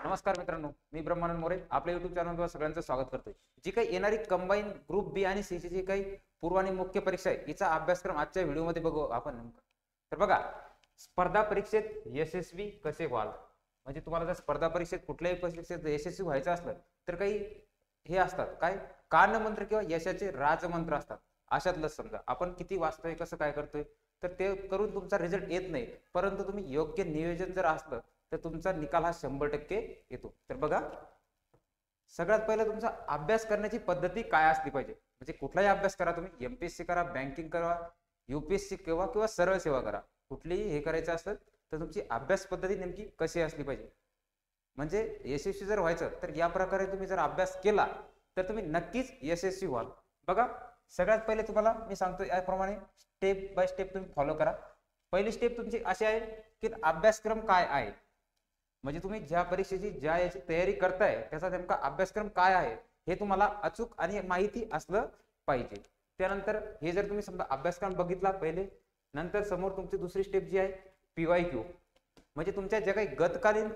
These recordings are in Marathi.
नमस्कार मित्रांनो, मी ब्रह्मानंद मोरे आपल्या युट्यूब चॅनलवर सगळ्यांचं स्वागत करतोय। जी काही येणारी कंबाईन ग्रुप बी आणि सी ची जी काही पूर्व आणि मुख्य परीक्षा आहे हिचा अभ्यासक्रम आजच्या व्हिडिओमध्ये बघू आपण। तर बघा, स्पर्धा परीक्षेत यशस्वी कसे व्हाल, म्हणजे तुम्हाला जर स्पर्धा परीक्षेत कुठल्याही परीक्षेत यशस्वी व्हायचं असलं तर काही हे असतात काय कानमंत्र किंवा यशाचे राजमंत्र असतात। अशातलं समजा आपण किती वाचतोय कसं काय करतोय तर ते करून तुमचा रिझल्ट येत नाही, परंतु तुम्ही योग्य नियोजन जर असलं तर तुमचा निकाल हा 100% येतो। तर बघा, सगळ्यात पहिलं तुमचा अभ्यास करण्याची पद्धती काय असली पाहिजे, म्हणजे कुठलाही अभ्यास करा तुम्ही, एमपीएससी करा, बँकिंग करा, यूपीएससी किंवा किंवा सरळ सेवा करा, कुठलीही हे करायचं असलं तर तुमची अभ्यास पद्धती नेमकी कशी असली पाहिजे, म्हणजे यशस्वी जर व्हायचं तर या प्रकारे तुम्ही जर अभ्यास केला तर तुम्ही नक्कीच यशस्वी व्हाल। बघा, सगळ्यात पहिले तुम्हाला मी सांगतो याप्रमाणे स्टेप बाय स्टेप तुम्ही फॉलो करा। पहिली स्टेप तुमची अशी आहे की अभ्यासक्रम काय आहे, म्हणजे तुम्ही ज्या परीक्षेची ज्या याची तयारी करताय त्याचा नेमका अभ्यासक्रम काय आहे हे तुम्हाला अचूक आणि माहिती असलं पाहिजे। त्यानंतर हे जर तुम्ही समजा अभ्यासक्रम बघितला पहिले, नंतर समोर तुमची दुसरी स्टेप जी आहे पीवायक्यू, म्हणजे तुमच्या ज्या काही गतकालीन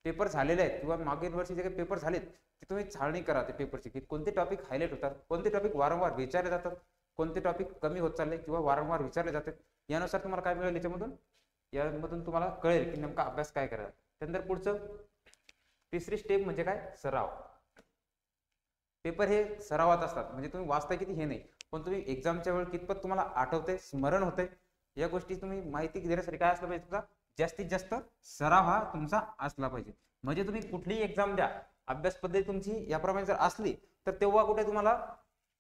पेपर झालेले आहेत किंवा मागील वर्षी जे काही पेपर झालेत ते तुम्ही छाननी करा ते पेपरची, की कोणते टॉपिक हायलाइट होतात, कोणते टॉपिक वारंवार विचारले जातात, कोणते टॉपिक कमी होत चालले किंवा वारंवार विचारले जातात, यानुसार तुम्हाला काय मिळेल यामधून तुम्हाला कळेल की नेमका अभ्यास काय करायचा। त्यानंतर पुढचं तिसरी स्टेप म्हणजे काय, सराव। पेपर हे सरावात असतात, म्हणजे तुम्ही वाचता किती हे नाही, पण तुम्ही एक्झामच्या वेळी कितपत तुम्हाला आठवते, स्मरण होते, या गोष्टी तुम्ही माहिती देण्यासाठी काय असलं पाहिजे, तुमचा जास्तीत जास्त सराव हा तुमचा असला पाहिजे। म्हणजे तुम्ही कुठलीही एक्झाम द्या, अभ्यास पद्धती तुमची याप्रमाणे जर असली तर तेव्हा कुठे तुम्हाला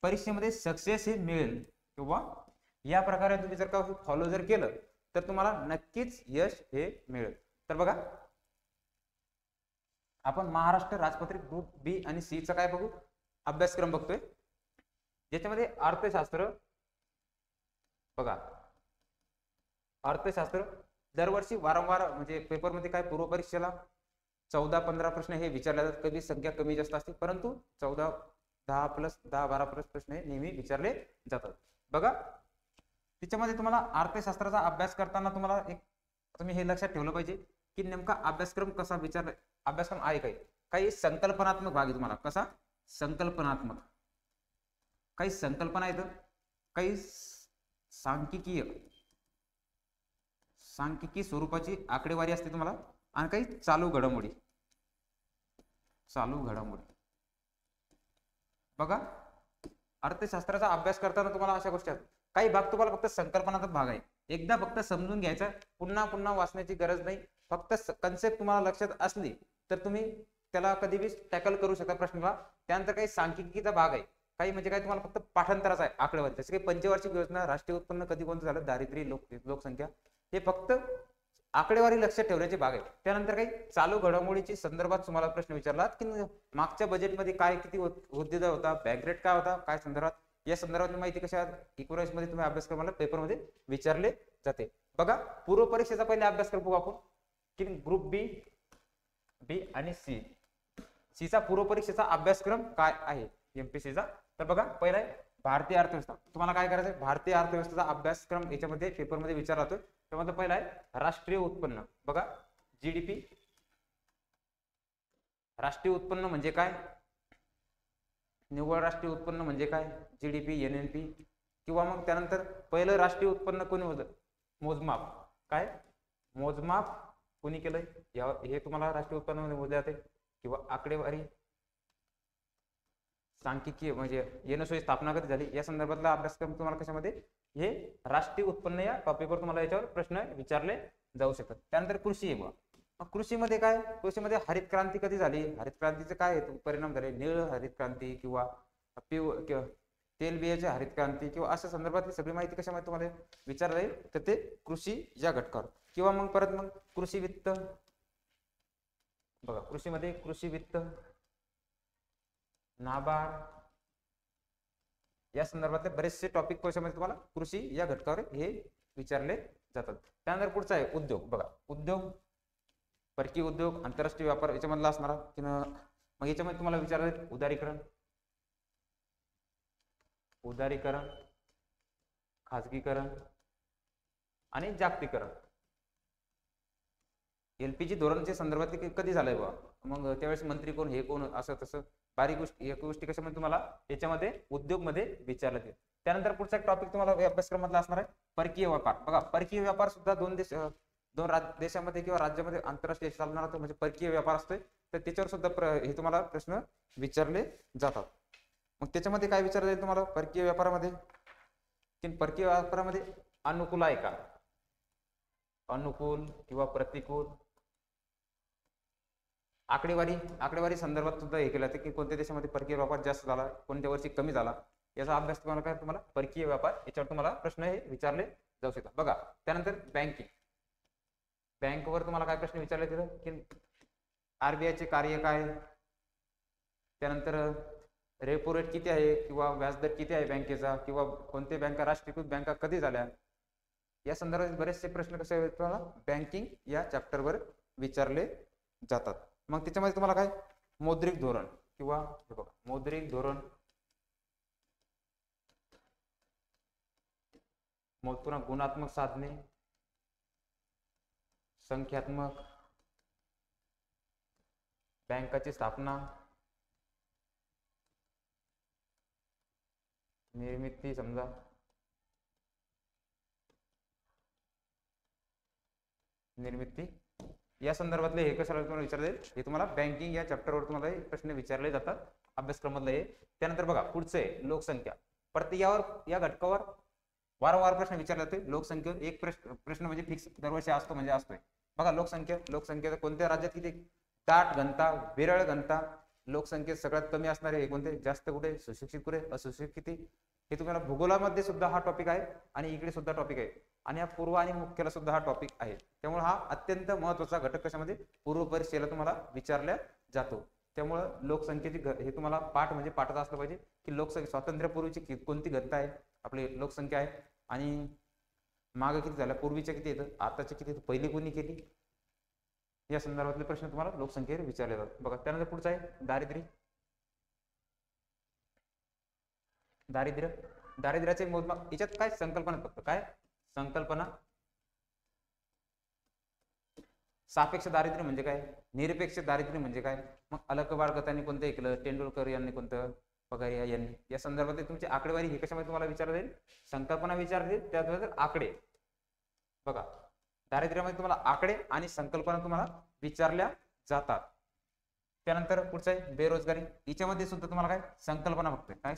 परीक्षेमध्ये सक्सेस हे मिळेल, किंवा या प्रकारे तुम्ही जर का फॉलो जर केलं तर तुम्हाला नक्कीच यश हे मिळेल। तर बघा, आपण महाराष्ट्र राजपत्रित ग्रुप बी आणि सी चा काय बघू अभ्यासक्रम बघतोय, ज्याच्यामध्ये अर्थशास्त्र। बघा, अर्थशास्त्र दरवर्षी वारंवार म्हणजे पेपरमध्ये काय पूर्व परीक्षेला 14-15 प्रश्न हे विचारले जातात, कधी संख्या कमी जास्त असते परंतु 14 10 प्लस 10-12 प्रश्न हे नेहमी विचारले जातात। बघा, त्याच्यामध्ये तुम्हाला अर्थशास्त्राचा अभ्यास करताना तुम्हाला एक तुम्ही हे लक्षात ठेवलं पाहिजे की नेमका अभ्यासक्रम कसा विचार अभ्यासक्रम आहे, काही संकल्पनात्मक भाग आहे तुम्हाला, कसा संकल्पनात्मक, काही संकल्पना आहेत, काही सांख्यिकीय सांख्यिकी स्वरूपाची आकडेवारी असते तुम्हाला, आणि काही चालू घडामोडी। बघा, अर्थशास्त्राचा अभ्यास करताना तुम्हाला अशा गोष्टी आहेत, काही भाग तुम्हाला फक्त संकल्पनात्मक भाग आहे, एकदा फक्त समजून घ्यायचा, पुन्हा पुन्हा वाचण्याची गरज नाही, फक्त कन्सेप्ट तुम्हाला लक्षात असली तर तुम्ही त्याला कधी भी टॅकल करू शकता प्रश्नाला। त्यानंतर काही सांख्यिकीचा भाग आहे, काही म्हणजे काय तुम्हाला फक्त पाठांतराचा आहे आकडेवारी, जसे काही पंचवार्षिक योजना, राष्ट्रीय उत्पन्न कधी कोणतं झालं, दारिद्र्य, लोकसंख्या, हे फक्त आकडेवारी लक्षात ठेवण्याचे भाग आहे। त्यानंतर काही चालू घडामोडीच्या संदर्भात तुम्हाला प्रश्न विचारलात की मागच्या बजेटमध्ये काय किती वृद्धी होता, बँक रेट काय होता, काय संदर्भात, या संदर्भात माहिती कशा 19 मध्ये तुम्ही अभ्यासक्रमाला पेपरमध्ये विचारले जाते। बघा, पूर्व परीक्षेचा पहिले अभ्यासक्रम बघू आपण की ग्रुप बी आणि सी चा पूर्व परीक्षेचा अभ्यासक्रम काय आहे एमपीएससीचा। तर बघा, पहिला आहे भारतीय अर्थव्यवस्था, तुम्हाला काय करायचं आहे, भारतीय अर्थव्यवस्थेचा अभ्यासक्रम याच्यामध्ये पेपरमध्ये विचारला जातो। त्यामध्ये पहिला आहे राष्ट्रीय उत्पन्न। बघा, जीडीपी, राष्ट्रीय उत्पन्न म्हणजे काय, निव्वळ राष्ट्रीय उत्पन्न म्हणजे काय, जीडीपी, एनएनपी, किंवा मग त्यानंतर पहिलं राष्ट्रीय उत्पन्न कोणी मोजमाप, काय मोजमाप कोणी केलंय, हे तुम्हाला राष्ट्रीय उत्पन्न मध्ये मोजले जाते, किंवा आकडेवारी, सांख्यिकीय म्हणजे एनएसओ स्थापना कधी झाली या संदर्भातला अभ्यासक्रम तुम्हाला कशामध्ये हे राष्ट्रीय उत्पन्न या टॉपिकवर तुम्हाला याच्यावर प्रश्न विचारले जाऊ शकतात। त्यानंतर कृषी आहे, मग कृषीमध्ये काय, कृषीमध्ये हरित क्रांती कधी झाली, हरित क्रांतीचे काय परिणाम झाले, निळ हरित क्रांती किंवा तेलबियाची हरित क्रांती, किंवा अशा संदर्भातली सगळी माहिती कशामध्ये तुम्हाला विचारता येईल तर ते कृषी या घटकावर। किंवा मग परत मग कृषी वित्त, बघा कृषीमध्ये कृषी वित्त, नाबार्ड, या संदर्भातले बरेचसे टॉपिक क्वेश्चनमध्ये तुम्हाला कृषी या घटकावर हे विचारले जातात। त्यानंतर पुढचा आहे उद्योग। बघा, उद्योग, परकीय उद्योग, आंतरराष्ट्रीय व्यापार याच्यामधला असणारा, मग याच्यामध्ये तुम्हाला विचारले उदारीकरण, खाजगीकरण आणि जागतिकीकरण। एलपीजी धोरणच्या संदर्भात कधी झालंय बा, मग त्यावेळेस मंत्री कोण, हे कोण, असं तसं बारीक गोष्टी, एक गोष्टी कशामध्ये तुम्हाला याच्यामध्ये उद्योगमध्ये विचारलं जाईल. त्यानंतर पुढचा एक टॉपिक तुम्हाला अभ्यासक्रमातला असणार आहे परकीय व्यापार. बघा परकीय व्यापार सुद्धा दोन देशामध्ये किंवा राज्यामध्ये आंतरराष्ट्रीय चालणार म्हणजे परकीय व्यापार असतोय, तर त्याच्यावर सुद्धा हे तुम्हाला प्रश्न विचारले जातात. मग त्याच्यामध्ये काय विचारलं जाईल तुम्हाला परकीय व्यापारामध्ये, की परकीय व्यापारामध्ये अनुकूल आहे का, अनुकूल किंवा प्रतिकूल, आकडेवारी संदर्भात सुद्धा हे केलं जाते की कोणत्या देशामध्ये परकीय व्यापार जास्त झाला, कोणत्या वर्षी कमी झाला, याचा अभ्यास तुम्हाला काय तुम्हाला परकीय व्यापार याच्यावर तुम्हाला प्रश्न हे विचारले जाऊ शकतात. बघा त्यानंतर बँकिंग, बँकवर तुम्हाला काय प्रश्न विचारले तिथं की आरबीआयचे कार्य काय, त्यानंतर रेपो रेट किती आहे किंवा व्याजदर किती आहे बँकेचा, किंवा कोणत्या बँका राष्ट्रीयकृत बँका कधी झाल्या, या संदर्भात बरेचसे प्रश्न कसे तुम्हाला बँकिंग या चॅप्टरवर विचारले जातात. मग त्याच्यामध्ये तुम्हाला काय मौद्रिक धोरण किंवा हे बघा मौद्रिक धोरण, पुन्हा गुणात्मक साधने, संख्यात्मक, बँकाची स्थापना, निर्मिती, समजा निर्मिती, या संदर्भातले हे कशाला तुम्हाला विचारले, हे तुम्हाला बँकिंग या चॅप्टरवर तुम्हाला प्रश्न विचारले जातात अभ्यासक्रमातले हे. त्यानंतर बघा पुढचे लोकसंख्या, यावर या घटकावर वारंवार प्रश्न विचारले जाते. लोकसंख्येवर एक प्रश्न म्हणजे फिक्स दरवर्षी असतो म्हणजे असतोय. बघा लोकसंख्या कोणत्या राज्यात किती, दाट घनता, विरळ घनता, लोकसंख्येत सगळ्यात कमी असणारे हे कोणते, जास्त कुठे, सुशिक्षित कुठे, अशिक्षित किती, हे तुम्हाला भूगोलामध्ये सुद्धा हा टॉपिक आहे आणि इकडे सुद्धा टॉपिक आहे आणि या पूर्व आणि मुख्यला सुद्धा हा टॉपिक आहे. त्यामुळे हा अत्यंत महत्वाचा घटक कशामध्ये पूर्व परीक्षेला तुम्हाला विचारला जातो. त्यामुळे लोकसंख्येची हे तुम्हाला पाठ म्हणजे पाठच असलं पाहिजे की लोकसंख्या स्वातंत्र्यापूर्वीची कोणती घनता आहे, आपली लोकसंख्या आहे आणि मागे किती झाल्या, पूर्वीच्या किती येतं, आताच्या किती, पहिली कोणी केली, या संदर्भातले प्रश्न तुम्हाला लोकसंख्येवर विचारले जातात. बघा त्यानंतर पुढचा आहे दारिद्र्याचे मोजमाप. याच्यात काय संकल्पना, फक्त काय संकल्पना, सापेक्ष दारिद्र्य म्हणजे काय, निरपेक्ष दारिद्र्य म्हणजे काय, मग अलकबार गटाने कोणतं ऐकलं, तेंडुलकर यांनी कोणतं, पगारिया यांनी, या संदर्भात तुमची आकडेवारी हे कशामध्ये तुम्हाला विचारले जाईल, संकल्पना विचारली, त्यानंतर आकडे. बघा दारिद्र्यामध्ये तुम्हाला आकडे आणि संकल्पना तुम्हाला विचारल्या जातात. त्यानंतर पुढचं आहे बेरोजगारी. याच्यामध्ये सुद्धा तुम्हाला काय संकल्पना, फक्त काय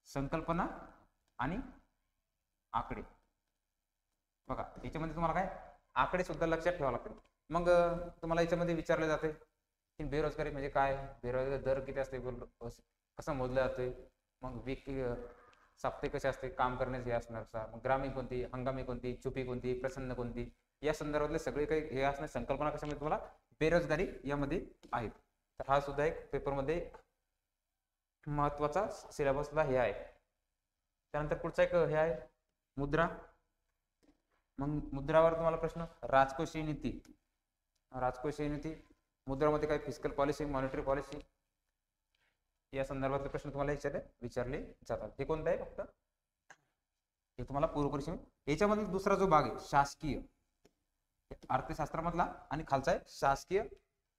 संकल्पना आणि आकडे. बघा याच्यामध्ये तुम्हाला काय आकडे सुद्धा लक्षात ठेवावे लागतील. मग तुम्हाला याच्यामध्ये विचारले जाते की बेरोजगारी म्हणजे काय, बेरोजगारी दर किती असते, कसं मोजलं जाते, मग साप्ताहिक कसे असते, काम करण्याचे हे असणार, मग ग्रामीण कोणती, हंगामी कोणती, छुपी कोणती, प्रसन्न कोणती, या संदर्भातले सगळे काही हे असणार संकल्पना कशामध्ये तुम्हाला बेरोजगारी यामध्ये आहेत. तर हा सुद्धा एक पेपरमध्ये महत्वाचा सिलेबसला हे आहे. त्यानंतर पुढचा एक हे आहे मुद्रा. मग मुद्रावर तुम्हाला प्रश्न, राजकोषीय नीती, मुद्रामध्ये काय फिस्कल पॉलिसी, मॉनिटरी पॉलिसी, या संदर्भातले प्रश्न तुम्हाला विचारले जातात. हे कोणतं आहे, फक्त हे तुम्हाला पूर्व परीक्षा. याच्यामध्ये दुसरा जो भाग आहे शासकीय अर्थशास्त्रामधला आणि खालचा आहे शासकीय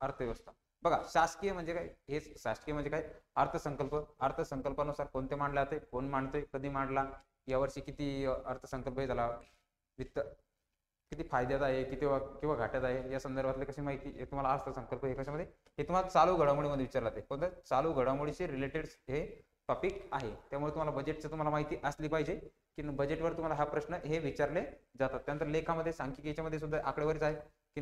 अर्थव्यवस्था. बघा शासकीय म्हणजे काय, हे शासकीय म्हणजे काय, अर्थसंकल्पानुसार कोणते मांडले जाते, कोण मांडतोय, कधी मांडला, यावर्षी किती अर्थसंकल्प झाला, वित्त किती फायद्यात आहे, किंवा घाट्यात आहे, या संदर्भातले कशी माहिती हे तुम्हाला अर्थसंकल्प हे कशामध्ये, हे तुम्हाला चालू घडामोडीमध्ये विचारलं जाते. कोणतं, चालू घडामोडीशी रिलेटेड हे टॉपिक आहे. त्यामुळे तुम्हाला बजेटचं तुम्हाला माहिती असली पाहिजे की बजेटवर तुम्हाला हा प्रश्न हे विचारले जातात. त्यानंतर लेखामध्ये सांख्यिकी याच्यामध्ये सुद्धा आकडेवारीच आहे की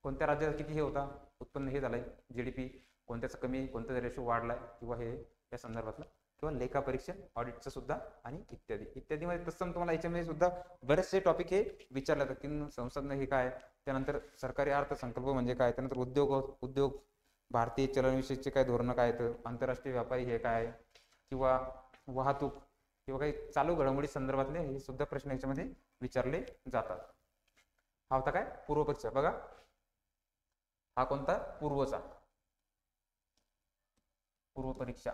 कोणत्या राज्यात किती हे होता, उत्पन्न हे झालंय, जीडीपी कोणत्याचं कमी, कोणत्या रेशो वाढलाय, किंवा हे या संदर्भातलं, किंवा लेखा परीक्षण ऑडिटचं सुद्धा आणि इत्यादी मध्ये तत्सम तुम्हाला याच्यामध्ये सुद्धा बरेचसे टॉपिक हे विचारले जातात की संसदनं हे काय, त्यानंतर सरकारी अर्थसंकल्प म्हणजे काय, त्यानंतर उद्योग भारतीय चलनविषयीचे काय धोरणं काय आहेत, आंतरराष्ट्रीय व्यापारी हे काय, किंवा वाहतूक किंवा काही चालू घडामोडी संदर्भातले हे सुद्धा प्रश्न याच्यामध्ये विचारले जातात. हा होता काय पूर्व परीक्षा. बघा हा कोणता पूर्व परीक्षा.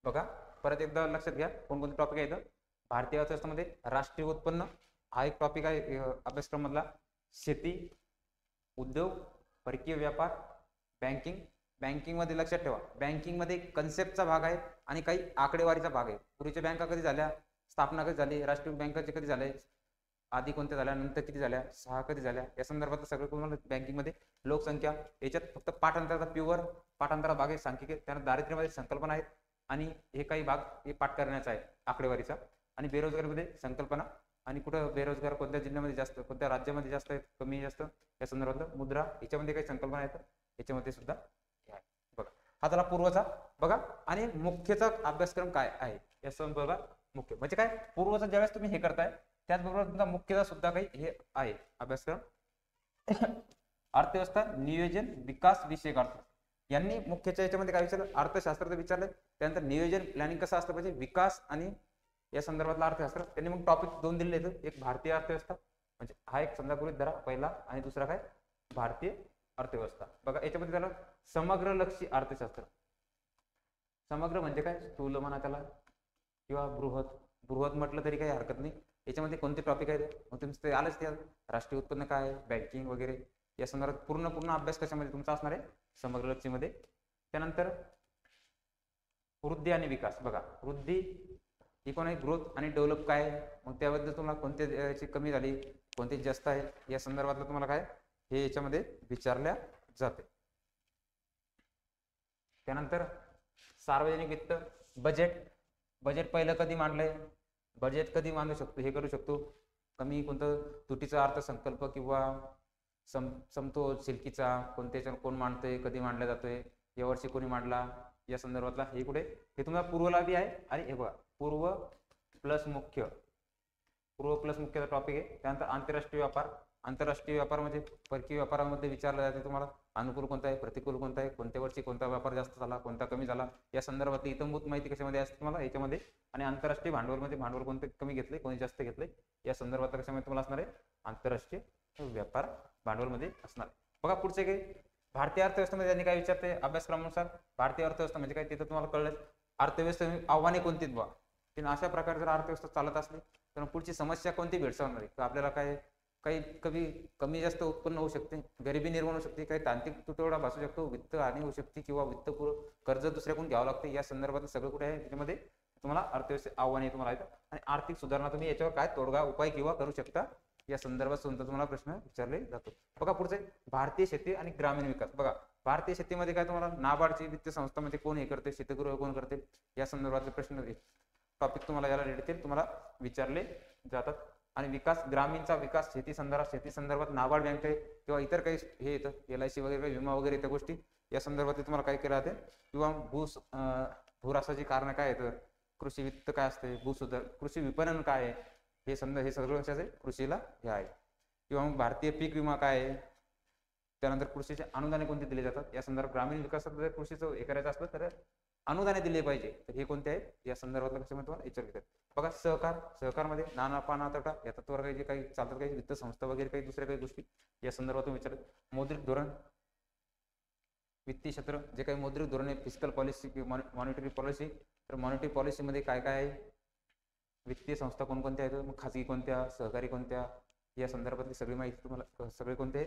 बघा परत एकदा लक्षात घ्या कोणकोणते टॉपिक आहेत. भारतीय अर्थव्यवस्थेमध्ये राष्ट्रीय उत्पन्न, हा एक टॉपिक आहे अभ्यासक्रम मधला. शेती, उद्योग, परकीय व्यापार, बँकिंग. बँकिंग मध्ये लक्षात ठेवा, बँकिंग मध्ये कन्सेप्टचा भाग आहे आणि काही आकडेवारीचा भाग आहे. पूर्वीच्या बँका कधी झाल्या, स्थापना कधी झाली, राष्ट्रीय बँकाचे कधी झाले, आधी कोणत्या झाल्या, नंतर किती झाल्या, 6 कधी झाल्या, या संदर्भात सगळं तुम्हाला बँकिंग मध्ये. लोकसंख्या, याच्यात फक्त पाठांतराचा प्युअर पाठांतरा भाग आहे, सांख्यिकी, त्यानंतर दारिद्र्यामध्ये संकल्पना आहेत आणि हे काही भाग हे पाठ करण्याचा आहे आकडेवारीचा. आणि बेरोजगारीमध्ये संकल्पना आणि कुठं बेरोजगार कोणत्या जिल्ह्यामध्ये जास्त, कोणत्या राज्यामध्ये जास्त आहेत, कमी जास्त, या संदर्भात मुद्रा, याच्यामध्ये काही संकल्पना आहेत, याच्यामध्ये सुद्धा बघा. हा झाला पूर्वचा बघा. आणि मुख्यचा अभ्यासक्रम काय आहे या संदर्भात. मुख्य म्हणजे काय, पूर्वचा ज्यावेळेस तुम्ही हे करताय त्याचबरोबर तुमचा मुख्यचा सुद्धा काही हे आहे अभ्यासक्रम. अर्थव्यवस्था, नियोजन, विकास विषयक अर्थ. यांनी मुख्यच्या याच्यामध्ये काय विचारलं, अर्थशास्त्र विचारलं, त्यानंतर नियोजन प्लॅनिंग कसं असलं पाहिजे, विकास आणि या संदर्भातला अर्थशास्त्र. त्यांनी मग टॉपिक 2 दिलेले आहेत, एक भारतीय अर्थव्यवस्था, म्हणजे हा एक समजा गृहीत धरा पहिला, आणि दुसरा काय भारतीय अर्थव्यवस्था. बघा याच्यामध्ये त्याला समग्र लक्षी अर्थशास्त्र. समग्र म्हणजे काय, स्थूल म्हणा त्याला किंवा बृहत, बृहत म्हटलं तरी काही हरकत नाही. याच्यामध्ये कोणते टॉपिक आहेत मग तुमचं ते आलंच, ते राष्ट्रीय उत्पन्न काय आहे, बँकिंग वगैरे या संदर्भात पूर्ण अभ्यास कशामध्ये तुमचा असणार आहे, समग्र लक्षीमध्ये. त्यानंतर वृद्धी आणि विकास. बघा वृद्धी इकॉनॉमिक ग्रोथ आणि डेव्हलप काय आहे, मग त्याबद्दल तुम्हाला कोणते याची कमी झाली, कोणते जास्त आहे, या संदर्भातलं तुम्हाला काय हे याच्यामध्ये विचारल्या जाते. त्यानंतर सार्वजनिक वित्त, बजेट. बजेट पहिलं कधी मांडलंय, बजेट कधी मांडू शकतो, हे करू शकतो, कमी कोणतं तुटीचा अर्थसंकल्प किंवा समतोल शिल्कीचा, कोणत्याच्या कोण मांडतोय, कधी मांडला जातोय, यावर्षी कोणी मांडला, या संदर्भातला हे कुठे, हे तुम्हाला पूर्वला बी आहे. आणि हे बघा पूर्व प्लस मुख्य, पूर्व प्लस मुख्यचा टॉपिक आहे. त्यानंतर आंतरराष्ट्रीय व्यापार. आंतरराष्ट्रीय व्यापार म्हणजे परकीय व्यापारामध्ये विचारलं जाते तुम्हाला, अनुकूल कोणता आहे, प्रतिकूल कोणता आहे, कोणत्या वर्षी कोणता व्यापार जास्त झाला, कोणता कमी झाला, या संदर्भातली इतंभूत माहिती कशामध्ये असते तुम्हाला याच्यामध्ये. आणि आंतरराष्ट्रीय भांडवलमध्ये भांडवल कोणते कमी घेतले, कोणी जास्त घेतले, या संदर्भात कशामध्ये तुम्हाला असणार आहे, आंतरराष्ट्रीय व्यापार भांडवलमध्ये असणार. बघा पुढचे काही भारतीय अर्थव्यवस्थेमध्ये त्यांनी काय विचारते अभ्यासक्रमानुसार. भारतीय अर्थव्यवस्था म्हणजे काय, तिथं तुम्हाला कळलं अर्थव्यवस्था आव्हाने कोणती बा, अशा प्रकारे जर अर्थव्यवस्था चालत असली तर पुढची समस्या कोणती भेडसावणार आहे, तर आपल्याला काय काही कमी जास्त उत्पन्न होऊ शकते, गरिबी निर्माण होऊ शकते, काही तांत्रिक तुटवडा भासू शकतो, वित्त हानी होऊ शकते किंवा वित्तपूर्व कर्ज दुसऱ्याकडून घ्यावं लागते, या संदर्भात सगळं कुठे आहे त्याच्यामध्ये तुम्हाला अर्थव्यवस्था आव्हाने तुम्हाला आहेत. आणि आर्थिक सुधारणा तुम्ही याच्यावर काय तोडगा उपाय किंवा करू शकता, या संदर्भात सुद्धा तुम्हाला प्रश्न विचारले जातो. बघा पुढचे भारतीय शेती आणि ग्रामीण विकास. बघा भारतीय शेतीमध्ये काय तुम्हाला नाबार्डची वित्तीय संस्था म्हणजे कोण हे करते, शीतगृह कोण करते, या संदर्भातले प्रश्न टॉपिक तुम्हाला याला रिलेटेड तुम्हाला विचारले जातात. आणि विकास, ग्रामीणचा विकास, शेती संदर्भात नाबार्ड बँक आहे किंवा इतर काही हे येतं, LIC वगैरे विमा वगैरे त्या गोष्टी, या संदर्भात तुम्हाला काय केलं जाते, किंवा भूरासाची कारण काय येतं, कृषी वित्त काय असते, भूसुधार, कृषी विपणन काय आहे, हे सगळं कृषीला हे आहे. किंवा मग भारतीय पीक विमा काय आहे, त्यानंतर कृषीचे अनुदाने कोणते दिले जातात, या संदर्भात ग्रामीण विकासात जर कृषीचं हे करायचं असलं तर अनुदाने दिले पाहिजे, तर हे कोणते आहेत, या संदर्भातलं कशामध्ये तुम्हाला विचार घेतात. बघा सहकारमध्ये नाना पाना तोटा या तत्वावर काही जे काही चालतात, काही वित्त संस्था वगैरे काही दुसऱ्या काही गोष्टी, या संदर्भातून विचारत. मौद्रिक धोरण, वित्तीय क्षेत्र, जे काही मौद्रिक धोरण आहे, फिस्कल पॉलिसी किंवा मॉनिटरी पॉलिसी, तर मॉनिटरी पॉलिसीमध्ये काय काय आहे, वित्तीय संस्था कोणकोणत्या आहेत, मग खाजगी कोणत्या, सहकारी कोणत्या, या संदर्भातली सगळी माहिती तुम्हाला सगळे कोणते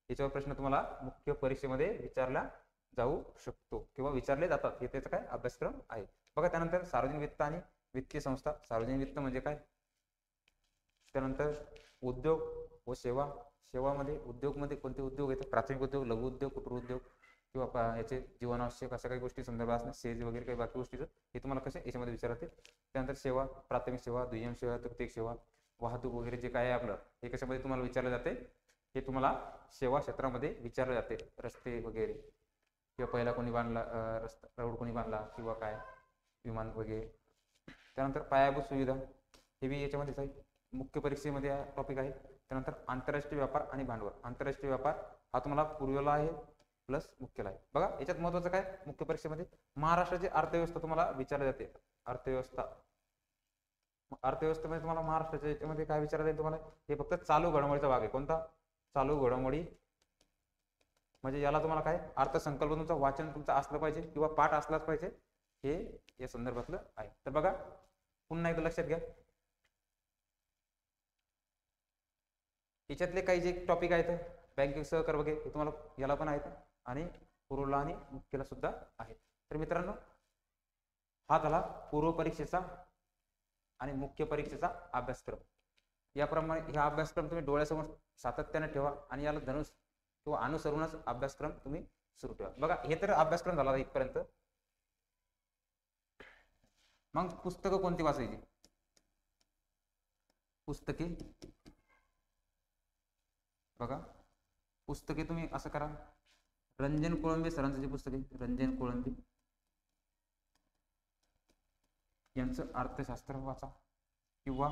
याच्यावर प्रश्न तुम्हाला मुख्य परीक्षेमध्ये विचारला जाऊ शकतो किंवा विचारले जातात, हे त्याचा काय अभ्यासक्रम आहे. बघा त्यानंतर सार्वजनिक वित्त आणि वित्तीय संस्था. सार्वजनिक वित्त म्हणजे काय, त्यानंतर उद्योग व सेवामध्ये उद्योगमध्ये कोणते उद्योग येतात, प्राथमिक उद्योग, लघु उद्योग, कुटीर उद्योग किंवा याचे जीवनावश्यक अशा काही गोष्टी संदर्भात असणार, सेज वगैरे काही बाकी गोष्टीचं हे तुम्हाला कसे याच्यामध्ये विचारते. त्यानंतर सेवा, प्राथमिक सेवा, दुय्यम सेवा, तृतीयक सेवा, वाहतूक वगैरे जे काय आहे आपलं, हे कशामध्ये तुम्हाला विचारलं जाते, हे तुम्हाला सेवा क्षेत्रामध्ये विचारले जाते. रस्ते वगैरे किंवा पहिला कोणी बांधला रस्ता, रोड कोणी बांधला किंवा काय, विमान वगैरे. त्यानंतर पायाभूत सुविधा, हे बी याच्यामध्येच आहे, मुख्य परीक्षेमध्ये टॉपिक आहे. त्यानंतर आंतरराष्ट्रीय व्यापार आणि भांडवल. आंतरराष्ट्रीय व्यापार हा तुम्हाला पूर्वेला आहे प्लस मुख्यला आहे. बघा याच्यात महत्वाचं काय, मुख्य परीक्षेमध्ये महाराष्ट्राची अर्थव्यवस्था तुम्हाला विचारली जाते. अर्थव्यवस्थेमध्ये तुम्हाला महाराष्ट्राच्या याच्यामध्ये काय विचारलं जाईल तुम्हाला, हे फक्त चालू घडामोडीचा भाग आहे. कोणता, चालू घडामोडी, म्हणजे याला तुम्हाला काय अर्थसंकल्प तुमचं वाचन तुमचं असलं पाहिजे किंवा पाठ असलाच पाहिजे, हे या संदर्भातलं आहे. तर बघा पुन्हा एकदा लक्षात घ्या, याच्यातले काही जे टॉपिक आहेत बँकिंग सहकार वगैरे हे तुम्हाला याला पण आहेत आणि पूर्वला आणि मुख्यला सुद्धा आहेत. तर मित्रांनो हा झाला पूर्व परीक्षेचा आणि मुख्य परीक्षेचा अभ्यासक्रम. याप्रमाणे हा अभ्यासक्रम तुम्ही डोळ्यासमोर सातत्याने ठेवा आणि याला धनुष किंवा अनुसरूनच अभ्यासक्रम तुम्ही सुरू ठेवा. बघा हे तर अभ्यासक्रम झाला इथपर्यंत. मग पुस्तकं कोणती वाचायची? पुस्तके बघा, पुस्तके तुम्ही असं करा, रंजन कोळंबे सरांचं जे पुस्तक आहे, रंजन कोळंबे यांचं अर्थशास्त्र वाचा किंवा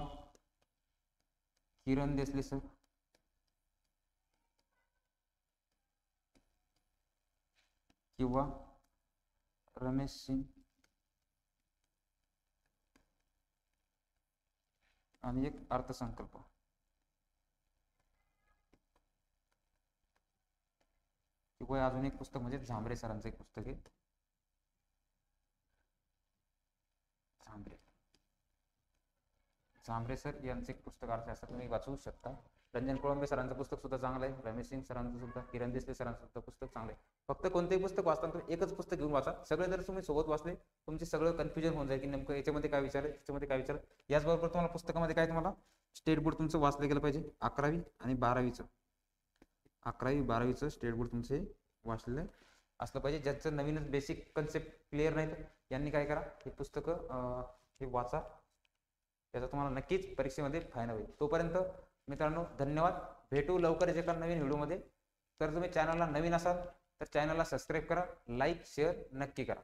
किरण देसले सर किंवा रमेश सिंग आणि एक अर्थसंकल्प. किंवा अजून एक पुस्तक म्हणजे झांबरे सरांचं एक पुस्तक आहे, झांबरे सर यांचे एक पुस्तक अर्थशास्त्र तुम्ही वाचू शकता. रंजन कोळंबे सरांचं पुस्तक सुद्धा चांगलं आहे, रमेश सिंग सरांचं सुद्धा, किरण देसले सरांचं सुद्धा पुस्तक चांगलं आहे. फक्त कोणतेही पुस्तक वाचताना तुम्ही एकच पुस्तक घेऊन वाचा. सगळे जर तुम्ही सोबत वाचले तुमचे सगळं कन्फ्युजन होऊन जाईल की नेमकं याच्यामध्ये काय विचार आहे, त्याच्यामध्ये काय विचार. याचबरोबर तुम्हाला पुस्तकामध्ये काय तुम्हाला स्टेट बोर्ड तुमचं वाचलं गेलं पाहिजे. 11वी आणि 12वीचं 11वी 12वीचं स्टेट बोर्ड तुमचे वाचलेलं असलं पाहिजे. ज्यांचं नवीनच बेसिक कन्सेप्ट क्लिअर नाहीत यांनी काय करा, हे पुस्तकं हे वाचा. याचा तुम्हाला नक्कीच परीक्षेमध्ये फायदा होईल. तोपर्यंत मित्रांनो धन्यवाद. भेटू लवकरच एका नवीन व्हिडिओमध्ये. तर तुम्ही चॅनलला नवीन असाल तर चॅनलला सबस्क्राईब करा, लाईक शेअर नक्की करा.